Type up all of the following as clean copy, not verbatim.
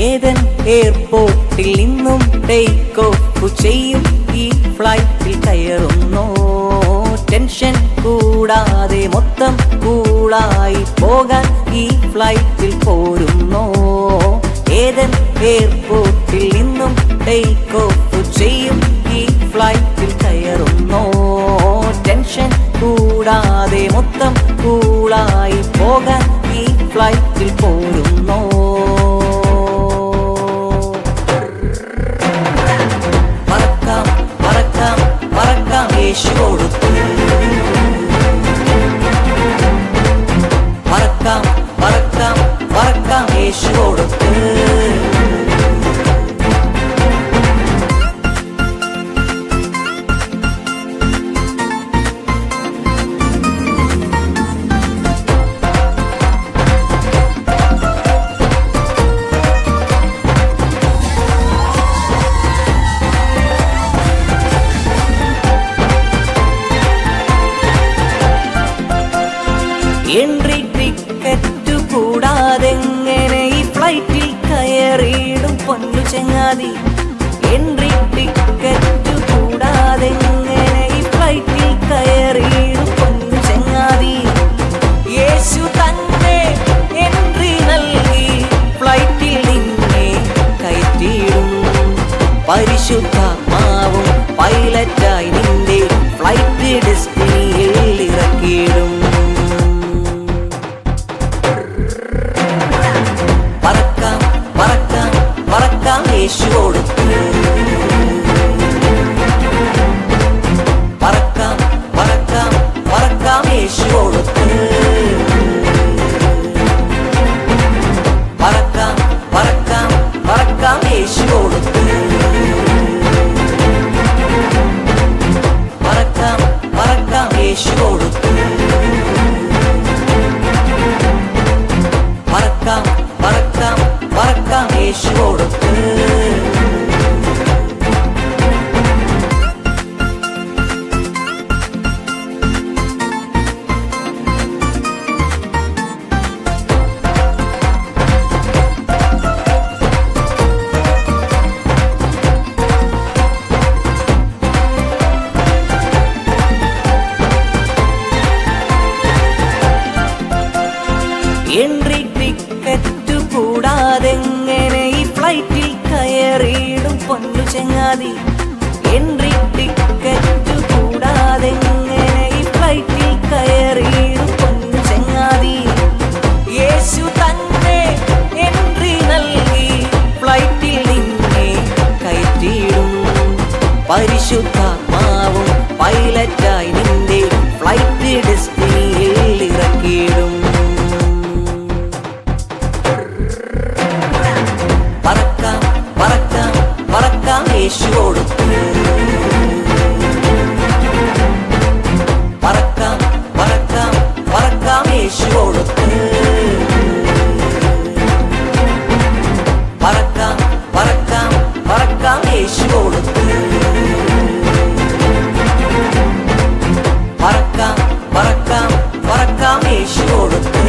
ഏതൻ എയർപോർട്ടിൽ നിന്നും take off ചെയ്യും. ഈ ഫ്ലൈറ്റിൽ കയറുന്നു. ടെൻഷൻ കൂടാതെ മൊത്തം കൂളായി പോകാൻ ഈ ഫ്ലൈറ്റിൽ പോരുന്നു. ഏതൻ എയർപോർട്ടിൽ നിന്നും ടേക്ക് ഓഫ് ചെയ്യും. ഈ ഫ്ലൈറ്റിൽ കയറുന്നു. ടെൻഷൻ കൂടാതെ മൊത്തം കൂളായി പോകാൻ ഈ ഫ്ലൈറ്റിൽ പോരുന്നു. പറക്കാം പറക്കാം പറക്കാം യേശു കൊടുത്തു. പറക്കാം പറക്കാം പറക്കാം യേശു കൊടുത്തു. എൻട്രി ടിക്കറ്റ് കൂടാതെങ്ങനെ ഈ ഫ്ലൈറ്റിൽ കയറിയിടും പൊന്നു ചങ്ങാതി. എൻട്രി ടിക്കറ്റ് കൂടാതെങ്ങനെ ഈ ഫ്ലൈറ്റിൽ കയറിയിടും പൊന്നു ചങ്ങാതി. യേശു തന്നെ എൻട്രി നൽകി ഫ്ലൈറ്റിൽ നിന്നെ കയറ്റിയിടും. പരിശുദ്ധാത്മാവും പൈലറ്റായി നിന്റെ ഫ്ലൈറ്റ് ഡെസ്റ്റിനിയിൽ ഇറക്കിയിടും. പറക്കാം പറക്കാം പറക്കാം യേശു കൊടുത്തു. പറക്കാം പറക്കാം പറക്കാം യേശു കൊടുത്തു. പറക്കാം പറക്കാം പറക്കാം യേശു കൊടുത്തു. പറക്കാം പറക്കാം യേശു കൊടുത്തു. പറക്കാം പറക്കാം പറക്കാം യേശു കൊടുത്തു. എൻട്രി ടിക്കറ്റ് കൂടാതെങ്ങനെ ഈ ഫ്ലൈറ്റിൽ കയറിയിടും പൊന്നു ചങ്ങാതി. എൻട്രി ടിക്കറ്റ് കൂടാതെങ്ങനെ ഈ ഫ്ലൈറ്റിൽ കയറിയിടും പൊന്നു ചങ്ങാതി. യേശു തന്നെ എൻട്രി നൽകി ഫ്ലൈറ്റിൽ നിന്നെ കയറ്റിയിടും. പരിശുദ്ധാത്മാവും പൈലറ്റായി നിന്റെ ഫ്ലൈറ്റ് ഡെസ്റ്റിനിയിൽ ഇറക്കിയിടും. പറക്കാം പറക്കാം പറക്കാം യേശു കൊടുത്തു. പറക്കാം പറക്കാം പറക്കാം യേശു കൊടുത്തു. പറക്കാം പറക്കാം പറക്കാം യേശു കൊടുത്തു. പറക്കാം പറക്കാം പറക്കാം യേശു കൊടുത്തു.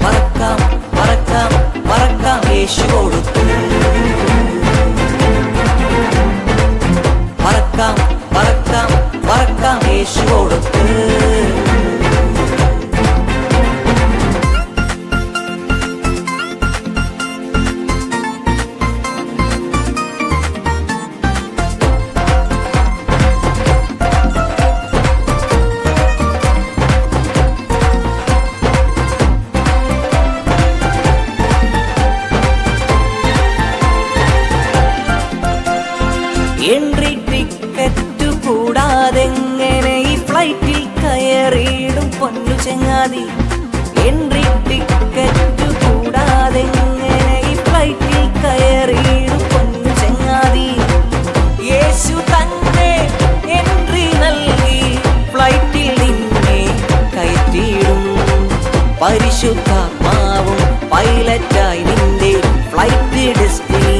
പറക്കാം പറക്കാം പറക്കാം യേശു കൊടുത്തു. പറക്കാം പറക്കാം പറക്കാം യേശു കൊടുത്തു. എൻട്രി ടിക്കറ്റ് കൂടാതെങ്ങനെ ഈ ഫ്ലൈറ്റിൽ കയറിയിടും പൊന്നു ചങ്ങാതി. എൻട്രി ടിക്കറ്റ് കൂടാതെങ്ങനെ ഈ ഫ്ലൈറ്റിൽ കയറിയിടും പൊന്നു ചങ്ങാതി. യേശു തന്നെ എൻട്രി നൽകി ഫ്ലൈറ്റിൽ നിന്നെ കയറ്റിയിടും. പരിശുദ്ധാത്മാവും പൈലറ്റായി നിന്റെ ഫ്ലൈറ്റ് ഡെസ്റ്റിനി